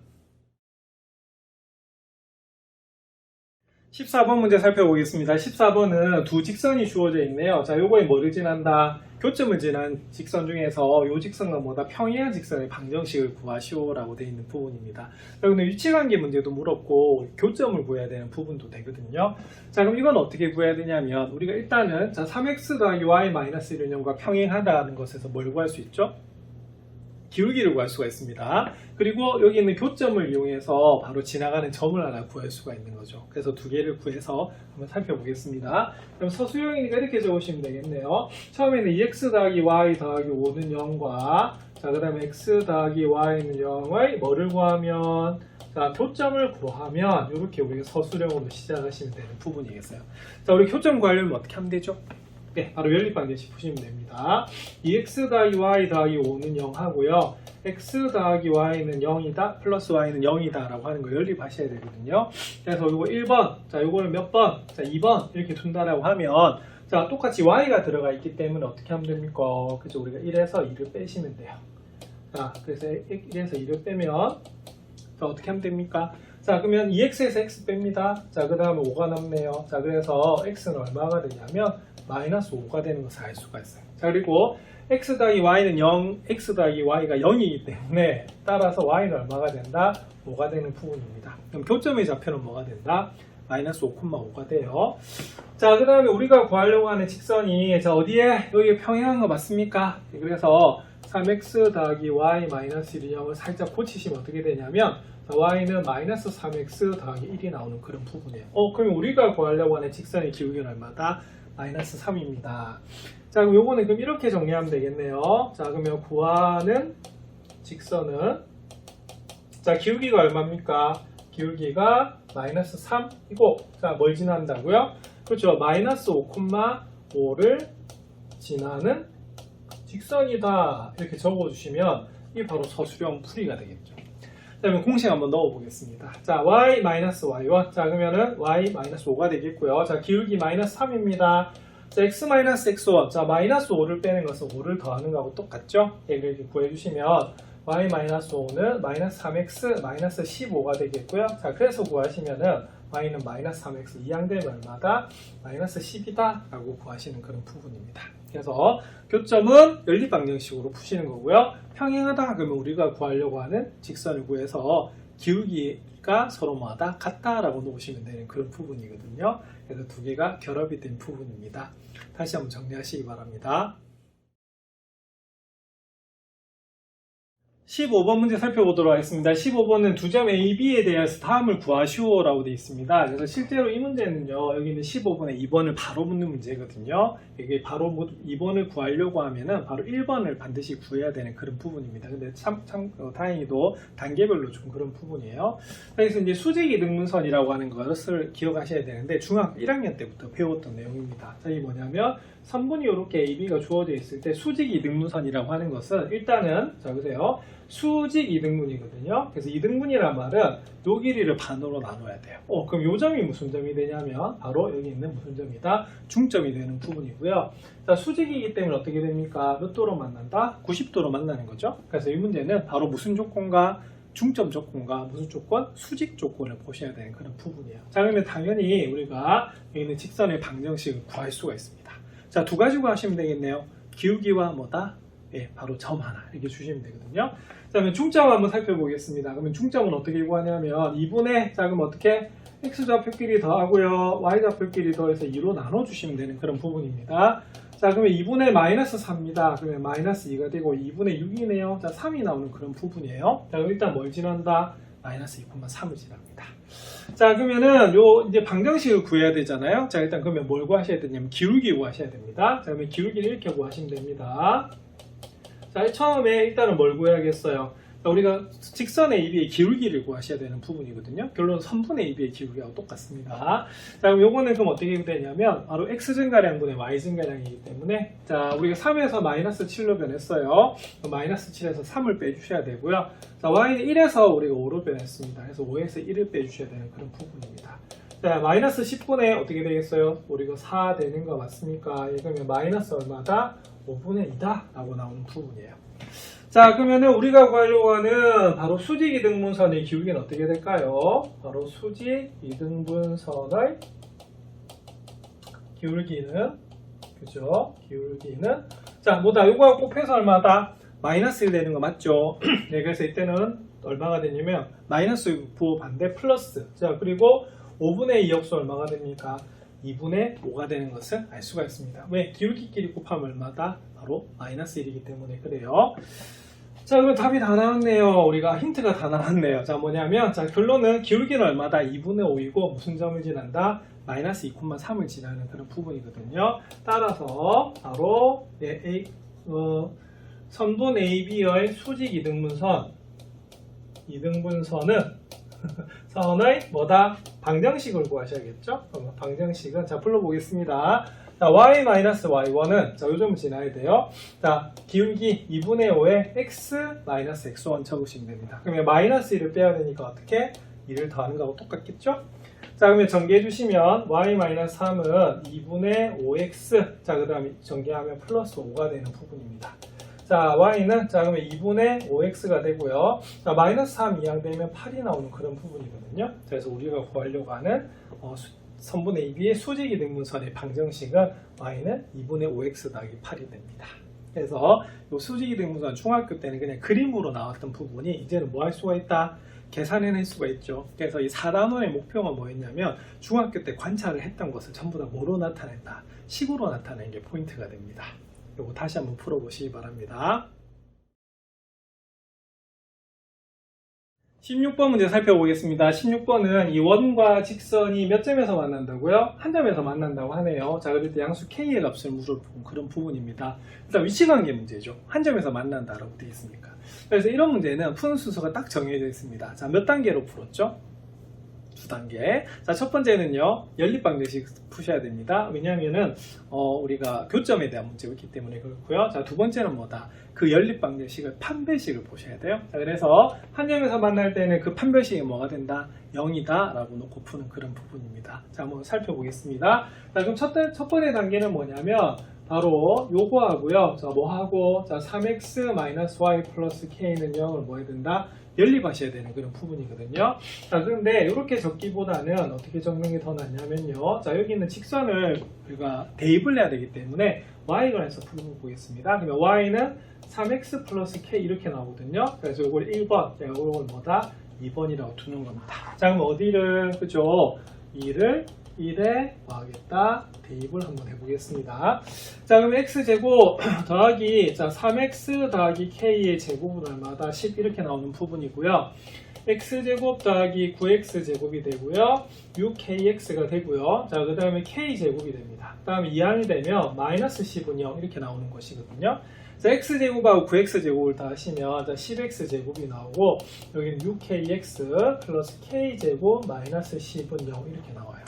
14번 문제 살펴보겠습니다. 14번은 두 직선이 주어져 있네요. 자, 요거에 뭐를 지난다? 교점을 지난 직선 중에서 요 직선과 뭐다? 평행한 직선의 방정식을 구하시오라고 되어 있는 부분입니다. 여기는 위치관계 문제도 물었고 교점을 구해야 되는 부분도 되거든요. 자, 그럼 이건 어떻게 구해야 되냐면 우리가 일단은 자, 3x 더하기 y-1과 평행하다는 것에서 뭘 구할 수 있죠? 기울기를 구할 수가 있습니다. 그리고 여기 있는 교점을 이용해서 바로 지나가는 점을 하나 구할 수가 있는 거죠. 그래서 두 개를 구해서 한번 살펴보겠습니다. 그럼 서술형이니까 이렇게 적으시면 되겠네요. 처음에는 2x 더하기 y 더하기 5는 0과 자, 그 다음에 x 더하기 y는 0의 뭐를 구하면 자, 교점을 구하면 이렇게 우리가 서술형으로 시작하시면 되는 부분이겠어요. 자, 우리 교점 구하려면 어떻게 하면 되죠? 네, 바로 연립방정식 푸시면 됩니다. 2x 더하기 y 더하기 5는 0 하고요. x 더하기 y는 0이다 플러스 y는 0이다 라고 하는 거 연립하셔야 되거든요. 그래서 이거 1번, 자 요거는 몇 번? 자 2번 이렇게 둔다라고 하면 자 똑같이 y가 들어가 있기 때문에 어떻게 하면 됩니까? 그죠? 우리가 1에서 2를 빼시면 돼요. 자 그래서 1에서 2를 빼면 자 어떻게 하면 됩니까? 자 그러면 2x에서 x 뺍니다. 자 그 다음에 5가 남네요. 자 그래서 x는 얼마가 되냐면 마이너스 5가 되는 것을 알 수가 있어요. 자 그리고 x 더하기 y는 0, x 더하기 y가 0이기 때문에 따라서 y는 얼마가 된다? 5가 되는 부분입니다. 그럼 교점의 좌표는 뭐가 된다? 마이너스 5,5가 돼요. 자 그 다음에 우리가 구하려고 하는 직선이 자 어디에? 여기 평행한 거 맞습니까? 그래서 3x 더하기 y 마이너스 1이 0을 살짝 고치시면 어떻게 되냐면 자, y는 마이너스 3x 더하기 1이 나오는 그런 부분이에요. 그럼 우리가 구하려고 하는 직선의 기울기는 얼마다? 마이너스 3입니다. 자 그럼 요거는 그럼 이렇게 정리하면 되겠네요. 자 그러면 구하는 직선은 자 기울기가 얼마입니까? 기울기가 마이너스 3이고 자 뭘 지난다고요? 그렇죠. 마이너스 5,5를 지나는 직선이다 이렇게 적어주시면 이게 바로 서술형 풀이가 되겠죠. 자 그러면 공식 한번 넣어보겠습니다. 자 y-y와 자 그러면은 y-5가 되겠고요. 자 기울기 마이너스 3입니다. 자 x-x1 자 마이너스 5를 빼는 것은 5를 더하는 거하고 똑같죠? 이렇게 구해주시면 y-5는 마이너스 3x 마이너스 15가 되겠고요. 자 그래서 구하시면은 y는 마이너스 3x 이항되면 얼마다? 마이너스 10이다 라고 구하시는 그런 부분입니다. 그래서 교점은 연립방정식으로 푸시는 거고요. 평행하다 그러면 우리가 구하려고 하는 직선을 구해서 기울기가 서로 뭐하다? 같다라고 놓으시면 되는 그런 부분이거든요. 그래서 두 개가 결합이 된 부분입니다. 다시 한번 정리하시기 바랍니다. 15번 문제 살펴보도록 하겠습니다. 15번은 두 점 A, B에 대해서 다음을 구하시오 라고 되어 있습니다. 그래서 실제로 이 문제는요, 여기 있는 15번에 2번을 바로 묻는 문제거든요. 이게 바로 2번을 구하려고 하면은 바로 1번을 반드시 구해야 되는 그런 부분입니다. 근데 다행히도 단계별로 좀 그런 부분이에요. 그래서 이제 수직이등분선이라고 하는 것을 기억하셔야 되는데 중학교 1학년 때부터 배웠던 내용입니다. 자, 이 뭐냐면 선분이 이렇게 AB가 주어져 있을 때 수직이등분선이라고 하는 것은 일단은 자 보세요. 수직 이등분이거든요. 그래서 이등분이란 말은 요 길이를 반으로 나눠야 돼요. 그럼 요 점이 무슨 점이 되냐면 바로 여기 있는 무슨 점이다? 중점이 되는 부분이고요. 자, 수직이기 때문에 어떻게 됩니까? 몇 도로 만난다? 90도로 만나는 거죠. 그래서 이 문제는 바로 무슨 조건과 중점 조건과 무슨 조건? 수직 조건을 보셔야 되는 그런 부분이에요. 자, 그러면 당연히 우리가 여기 있는 직선의 방정식을 구할 수가 있습니다. 자, 두 가지 구하시면 되겠네요. 기울기와 뭐다? 예, 바로 점 하나 이렇게 주시면 되거든요. 자, 그러면 중점 한번 살펴보겠습니다. 그러면 중점은 어떻게 구하냐면 2분의 자 그럼 어떻게 x좌표끼리 더하고요 y좌표끼리 더해서 2로 나눠주시면 되는 그런 부분입니다. 자 그러면 2분의 마이너스 4입니다. 그러면 마이너스 2가 되고 2분의 6이네요. 자 3이 나오는 그런 부분이에요. 자 그럼 일단 뭘 지난다? 마이너스 2,3을 지납니다. 자 그러면은 요 이제 방정식을 구해야 되잖아요. 자 일단 그러면 뭘 구하셔야 되냐면 기울기 구하셔야 됩니다. 자 그러면 기울기를 이렇게 구하시면 됩니다. 자 처음에 일단은 뭘 구해야겠어요? 자, 우리가 직선 AB의 기울기를 구하셔야 되는 부분이거든요. 결론 선분 AB의 기울기하고 똑같습니다. 자 그럼 요거는 그럼 어떻게 되냐면 바로 x 증가량분의 y 증가량이기 때문에 자 우리가 3에서 마이너스 7로 변했어요. 마이너스 7에서 3을 빼주셔야 되고요. 자 y는 1에서 우리가 5로 변했습니다. 그래서 5에서 1을 빼주셔야 되는 그런 부분입니다. 자 마이너스 10분의 어떻게 되겠어요? 우리가 4 되는 거 맞습니까? 그러면 마이너스 얼마다? 5분의 2다 라고 나오는 부분이에요. 자 그러면은 우리가 구하려고 하는 바로 수직 이등분선의 기울기는 어떻게 될까요? 바로 수직 이등분선의 기울기는 그죠? 기울기는 자 뭐다? 요거하고 곱해서 얼마다? 마이너스 1 되는 거 맞죠? 네 그래서 이때는 얼마가 되냐면 마이너스 부호 반대 플러스 자 그리고 5분의 2 역수 얼마가 됩니까? 2분의 5가 되는 것을 알 수가 있습니다. 왜? 기울기끼리 곱하면 얼마다? 바로 마이너스 1이기 때문에 그래요. 자, 그럼 답이 다 나왔네요. 우리가 힌트가 다 나왔네요. 자, 뭐냐면, 자, 결론은 기울기는 얼마다? 2분의 5이고, 무슨 점을 지난다? 마이너스 2,3을 지나는 그런 부분이거든요. 따라서, 바로, 선분 AB의 수직 이등분선은, 선의 뭐다? 방정식을 구하셔야겠죠? 그럼 방정식은, 자, 불러보겠습니다. 자, y-y1은 자, 요점을 지나야 돼요. 자, 기울기 2분의 5에 x-x1 적으시면 됩니다. 그러면 마이너스 1을 빼야 되니까 어떻게? 2를 더하는 거하고 똑같겠죠? 자, 그러면 전개해 주시면 y-3은 2분의 5x, 자, 그 다음에 전개하면 플러스 5가 되는 부분입니다. 자, y는 자, 그러면 2분의 5x가 되고요. 자, 마이너스 3 이항 되면 8이 나오는 그런 부분이거든요. 그래서 우리가 구하려고 하는 선분의 2b의 수직이 등분선의 방정식은 y는 2분의 5x 더하기 8이 됩니다. 그래서 이 수직이 등분선 중학교 때는 그냥 그림으로 나왔던 부분이 이제는 뭐 할 수가 있다? 계산해낼 수가 있죠. 그래서 이 4단원의 목표가 뭐였냐면 중학교 때 관찰을 했던 것을 전부 다 뭐로 나타낸다? 식으로 나타내는 게 포인트가 됩니다. 이거 다시 한번 풀어보시기 바랍니다. 16번 문제 살펴보겠습니다. 16번은 이 원과 직선이 몇 점에서 만난다고요? 한 점에서 만난다고 하네요. 자, 그럴 때 양수 k의 값을 물어본 그런 부분입니다. 일단 위치관계 문제죠. 한 점에서 만난다라고 되어 있으니까. 그래서 이런 문제는 푸는 순서가 딱 정해져 있습니다. 자, 몇 단계로 풀었죠? 2단계. 자, 첫 번째는요, 연립방정식 푸셔야 됩니다. 왜냐하면은 우리가 교점에 대한 문제가 있기 때문에 그렇고요. 자, 두 번째는 뭐다? 그 연립방정식을 판별식을 보셔야 돼요. 자, 그래서 한 점에서 만날 때는 그 판별식이 뭐가 된다? 0이다 라고 놓고 푸는 그런 부분입니다. 자, 한번 살펴보겠습니다. 자, 그럼 첫 번째 단계는 뭐냐면 바로 요거 하고요. 자, 뭐 하고? 자, 3x-y 플러스 k는 0을 뭐 해야 된다? 연립하셔야 되는 그런 부분이거든요. 자, 그런데 이렇게 적기보다는 어떻게 적는 게 더 낫냐면요. 자, 여기 있는 직선을 우리가 대입을 해야 되기 때문에 y관에서 풀고 보겠습니다. 그러면 y는 3x 플러스 k 이렇게 나오거든요. 그래서 이걸 1번, 제가 이걸 뭐다? 2번이라고 두는 겁니다. 자, 그럼 어디를, 그죠? 2를 1에 더하겠다. 대입을 한번 해보겠습니다. 자, 그럼 x제곱 더하기 자 3x 더하기 k의 제곱은 얼마다? 10 이렇게 나오는 부분이고요. x제곱 더하기 9x제곱이 되고요. 6kx가 되고요. 자, 그 다음에 k제곱이 됩니다. 그 다음에 2항이 되면 마이너스 10은 0 이렇게 나오는 것이거든요. 자, x제곱하고 9x제곱을 다 하시면 자, 10x제곱이 나오고 여기는 6kx 플러스 k제곱 마이너스 10은 0 이렇게 나와요.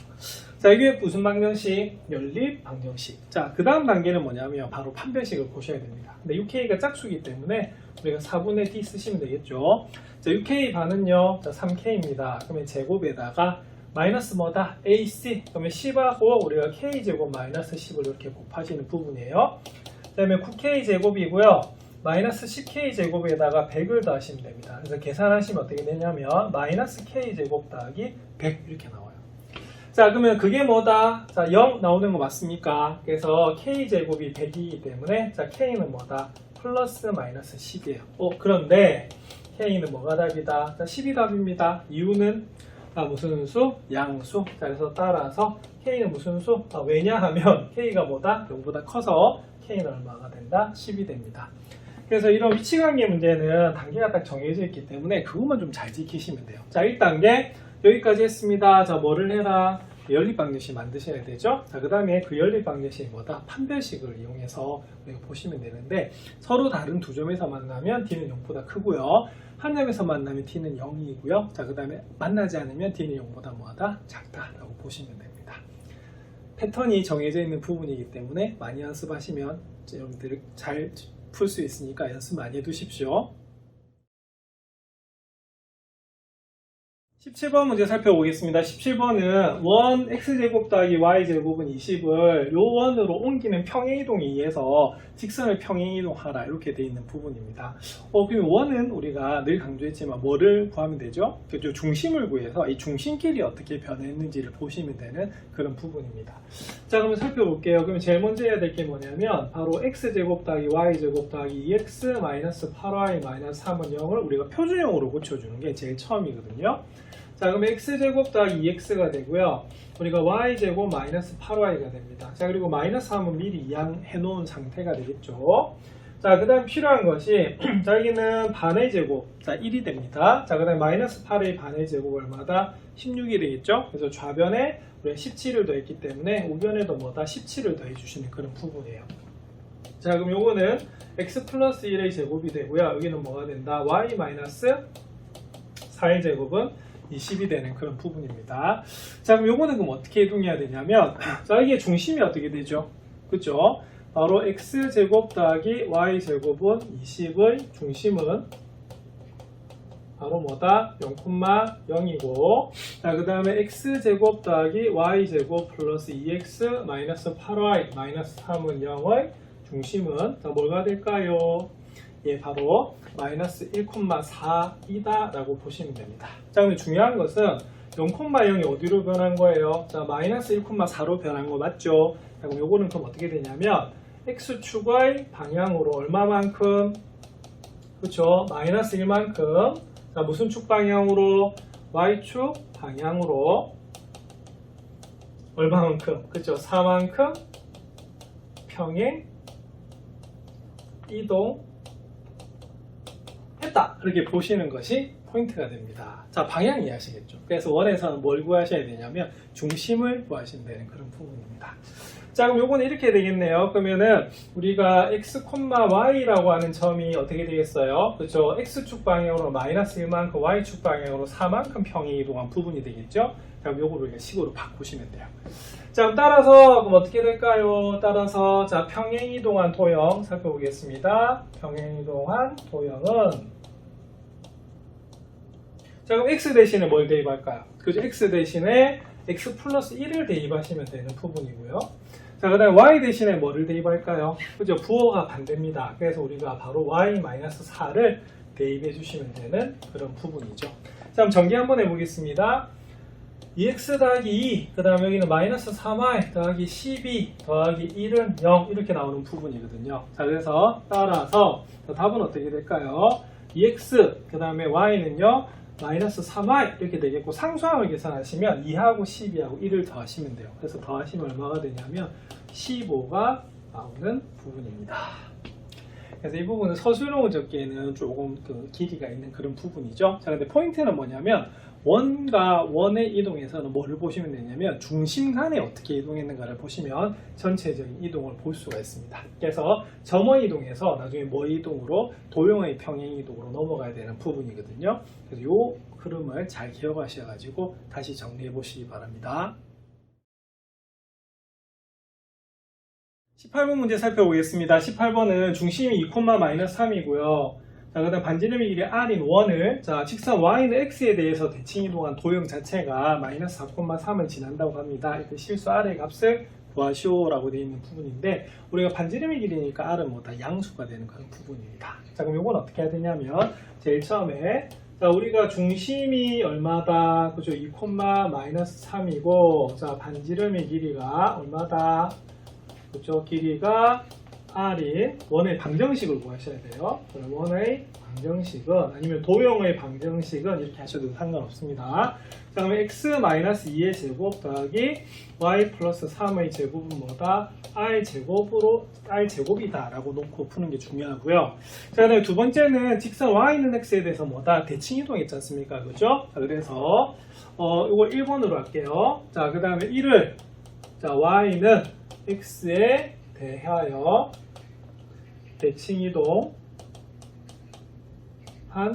자, 이게 무슨 방정식? 연립 방정식. 자, 그 다음 단계는 뭐냐면 바로 판별식을 보셔야 됩니다. 근데 6k가 짝수기 때문에 우리가 4분의 d 쓰시면 되겠죠. 자, 6k 반은요, 자, 3k입니다. 그러면 제곱에다가 마이너스 뭐다? ac. 그러면 10하고 우리가 k제곱 마이너스 10을 이렇게 곱하시는 부분이에요. 그 다음에 9k 제곱이고요. 마이너스 10k 제곱에다가 100을 더하시면 됩니다. 그래서 계산하시면 어떻게 되냐면 마이너스 k 제곱 더하기 100 이렇게 나와요. 자, 그러면 그게 뭐다? 자, 0 나오는 거 맞습니까? 그래서 k제곱이 100이기 때문에 자, k는 뭐다? 플러스 마이너스 10이에요. 그런데 k는 뭐가 답이다? 자, 10이 답입니다. 이유는 무슨 수? 양수. 자, 그래서 따라서 k는 무슨 수? 왜냐하면 k가 뭐다? 0보다 커서 k는 얼마가 된다? 10이 됩니다. 그래서 이런 위치관계 문제는 단계가 딱 정해져 있기 때문에 그것만 좀 잘 지키시면 돼요. 자, 1단계 여기까지 했습니다. 자, 뭐를 해라? 연립방정식 만드셔야 되죠. 자, 그 다음에 그 연립방정식이 뭐다? 판별식을 이용해서 우리가 보시면 되는데 서로 다른 두 점에서 만나면 d는 0보다 크고요. 한 점에서 만나면 d는 0이고요. 자, 그 다음에 만나지 않으면 d는 0보다 뭐하다? 작다라고 보시면 됩니다. 패턴이 정해져 있는 부분이기 때문에 많이 연습하시면 여러분들 잘 풀 수 있으니까 연습 많이 해두십시오. 17번 문제 살펴보겠습니다. 17번은 원 x제곱 더하기 y제곱은 20을 요 원으로 옮기는 평행이동에 의해서 직선을 평행이동하라 이렇게 되어 있는 부분입니다. 그럼 원은 우리가 늘 강조했지만 뭐를 구하면 되죠? 그죠? 중심을 구해서 이 중심끼리 어떻게 변했는지를 보시면 되는 그런 부분입니다. 자, 그러면 살펴볼게요. 그럼 제일 먼저 해야 될 게 뭐냐면 바로 x제곱 더하기 y제곱 더하기 2x 마이너스 8y 마이너스 3은 0을 우리가 표준형으로 고쳐주는 게 제일 처음이거든요. 자, 그럼 x제곱 더하기 2x가 되고요. 우리가 y제곱 마이너스 8y가 됩니다. 자, 그리고 마이너스 3은 미리 이항해 놓은 상태가 되겠죠. 자, 그 다음 필요한 것이 자, 여기는 반의 제곱, 자, 1이 됩니다. 자, 그 다음 마이너스 8의 반의 제곱 얼마다? 16이 되겠죠. 그래서 좌변에 우리가 17을 더했기 때문에 우변에도 뭐다? 17을 더해주시는 그런 부분이에요. 자, 그럼 요거는 x 플러스 1의 제곱이 되고요. 여기는 뭐가 된다? y 마이너스 4의 제곱은 20이 되는 그런 부분입니다. 자, 그럼 요거는 그럼 어떻게 이동해야 되냐면, 자, 이게 중심이 어떻게 되죠? 그죠? 바로 x제곱 더하기 y제곱은 20의 중심은 바로 뭐다? 0,0이고, 자, 그 다음에 x제곱 더하기 y제곱 플러스 2x 마이너스 8y 마이너스 3은 0의 중심은 자, 뭐가 될까요? 예, 바로 마이너스 1,4이다 라고 보시면 됩니다. 자, 그럼 중요한 것은 0,0이 어디로 변한 거예요? 자, 마이너스 1,4로 변한 거 맞죠? 자, 그럼 요거는 그럼 어떻게 되냐면 x축의 방향으로 얼마만큼? 그렇죠? 마이너스 1만큼. 자, 무슨 축 방향으로? y축 방향으로 얼마만큼? 그렇죠? 4만큼 평행 이동 했다. 그렇게 보시는 것이 포인트가 됩니다. 자, 방향 이해하시겠죠? 그래서 원에서는 뭘 구하셔야 되냐면 중심을 구하시면 되는 그런 부분입니다. 자, 그럼 요거는 이렇게 되겠네요. 그러면은 우리가 x, y라고 하는 점이 어떻게 되겠어요? 그렇죠? x축 방향으로 마이너스 1만큼, y축 방향으로 4만큼 평행 이동한 부분이 되겠죠? 자, 그럼 요거를 우리가 식으로 바꾸시면 돼요. 자, 그럼 따라서 그럼 어떻게 될까요? 따라서 자, 평행 이동한 도형 살펴보겠습니다. 평행 이동한 도형은 자, 그럼 x 대신에 뭘 대입할까요? 그죠? x 대신에 x 플러스 1을 대입하시면 되는 부분이고요. 자, 그 다음에 y 대신에 뭐를 대입할까요? 그죠? 부호가 반대입니다. 그래서 우리가 바로 y-4를 대입해 주시면 되는 그런 부분이죠. 자, 그럼 전개 한번 해보겠습니다. 2x 더하기 2, 그 다음에 여기는 마이너스 3y 더하기 12 더하기 1은 0 이렇게 나오는 부분이거든요. 자, 그래서 따라서 자, 답은 어떻게 될까요? 2x, 그 다음에 y는요 마이너스 3y 이렇게 되겠고, 상수항을 계산하시면 2하고 12하고 1을 더하시면 돼요. 그래서 더하시면 얼마가 되냐면 15가 나오는 부분입니다. 그래서 이 부분은 서술형을 적기에는 조금 그 길이가 있는 그런 부분이죠. 자, 근데 포인트는 뭐냐면 원과 원의 이동에서는 뭐를 보시면 되냐면 중심 간에 어떻게 이동했는가를 보시면 전체적인 이동을 볼 수가 있습니다. 그래서 점의 이동에서 나중에 뭐 이동으로 도형의 평행 이동으로 넘어가야 되는 부분이거든요. 그래서 이 흐름을 잘 기억하셔가지고 다시 정리해 보시기 바랍니다. 18번 문제 살펴보겠습니다. 18번은 중심이 2,-3이고요. 자, 그 다음 반지름의 길이 r인 1을, 자, 직선 y는 x에 대해서 대칭 이동한 도형 자체가 마이너스 4,3을 지난다고 합니다. 이때 실수 r의 값을 구하시오라고 되어 있는 부분인데, 우리가 반지름의 길이니까 r은 뭐 다 양수가 되는 그런 부분입니다. 자, 그럼 이건 어떻게 해야 되냐면, 제일 처음에, 자, 우리가 중심이 얼마다? 그죠? 2,-3이고, 자, 반지름의 길이가 얼마다? 그죠? 길이가 r인 원의 방정식을 구하셔야 돼요. 그럼 원의 방정식은 아니면 도형의 방정식은 이렇게 하셔도 상관없습니다. 자, 그러면 x-2의 제곱 더하기 y 플러스 3의 제곱은 뭐다? r제곱이다 라고 놓고 푸는 게 중요하고요. 자, 그 다음에 두 번째는 직선 y는 x에 대해서 뭐다? 대칭 이동했지 않습니까? 그죠? 자, 그래서 이걸 1번으로 할게요. 자, 그 다음에 1을 자, y는 x에 대하여 대칭 이동 한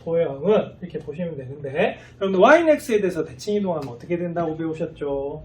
도형은 이렇게 보시면 되는데, 여러분들 y는 x에 대해서 대칭 이동하면 어떻게 된다고 배우셨죠?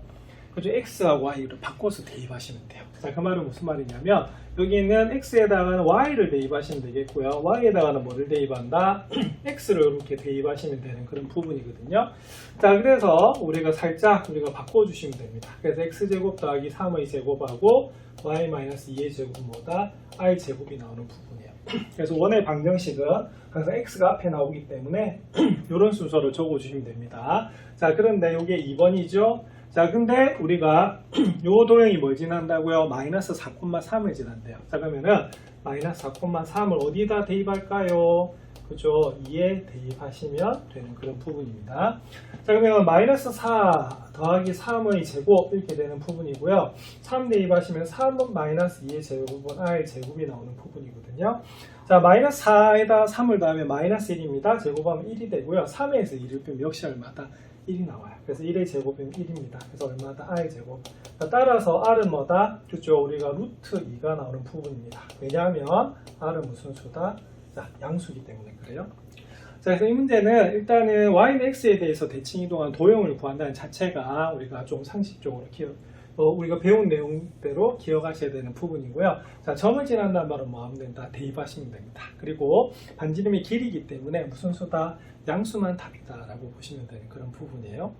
그죠? x하고 y를 바꿔서 대입하시면 돼요. 자, 그 말은 무슨 말이냐면 여기 있는 x에다가는 y를 대입하시면 되겠고요. y에다가는 뭐를 대입한다? x를 이렇게 대입하시면 되는 그런 부분이거든요. 자, 그래서 우리가 살짝 우리가 바꿔주시면 됩니다. 그래서 x제곱 더하기 3의 제곱하고 y-2의 제곱은 뭐다? r제곱이 나오는 부분이에요. 그래서 원의 방정식은 항상 x가 앞에 나오기 때문에 이런 순서를 적어주시면 됩니다. 자, 그런데 이게 2번이죠. 자, 근데 우리가 요 도형이 뭘 지난다고요? 마이너스 4,3을 지난대요. 자, 그러면은 마이너스 4,3을 어디다 대입할까요? 그죠? 2에 대입하시면 되는 그런 부분입니다. 자, 그러면 마이너스 4 더하기 3의 제곱 이렇게 되는 부분이고요. 3 대입하시면 3은 마이너스 2의 제곱은 r 제곱이 나오는 부분이거든요. 자, 마이너스 4에다 3을 더하면 마이너스 1입니다. 제곱하면 1이 되고요. 3에서 1을 빼면 역시 얼마다? 1이 나와요. 그래서 1의 제곱이면 1입니다. 그래서 얼마다? r 제곱. 따라서 r은 뭐다? 그죠? 우리가 루트 2가 나오는 부분입니다. 왜냐하면 r은 무슨 수다? 자, 양수기 때문에 그래요. 자, 그래서 이 문제는 일단은 y는 x에 대해서 대칭 이동한 도형을 구한다는 자체가 우리가 좀 상식적으로 우리가 배운 내용대로 기억하셔야 되는 부분이고요. 자, 점을 지난다는 말은 뭐 하면 된다? 대입하시면 됩니다. 그리고 반지름의 길이기 때문에 무슨 수다? 양수만 답이다 라고 보시면 되는 그런 부분이에요.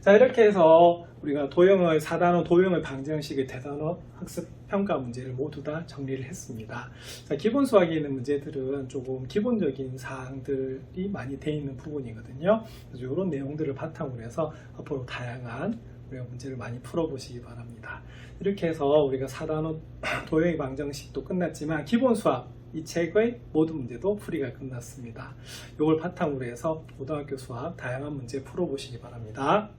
자, 이렇게 해서 우리가 4단원 도형의 방정식의 대단원 학습 평가 문제를 모두 다 정리를 했습니다. 자, 기본 수학에 있는 문제들은 조금 기본적인 사항들이 많이 돼 있는 부분이거든요. 그래서 이런 내용들을 바탕으로 해서 앞으로 다양한 우리가 문제를 많이 풀어보시기 바랍니다. 이렇게 해서 우리가 4단원 도형의 방정식도 끝났지만 기본 수학 이 책의 모든 문제도 풀이가 끝났습니다. 이걸 바탕으로 해서 고등학교 수학 다양한 문제 풀어보시기 바랍니다.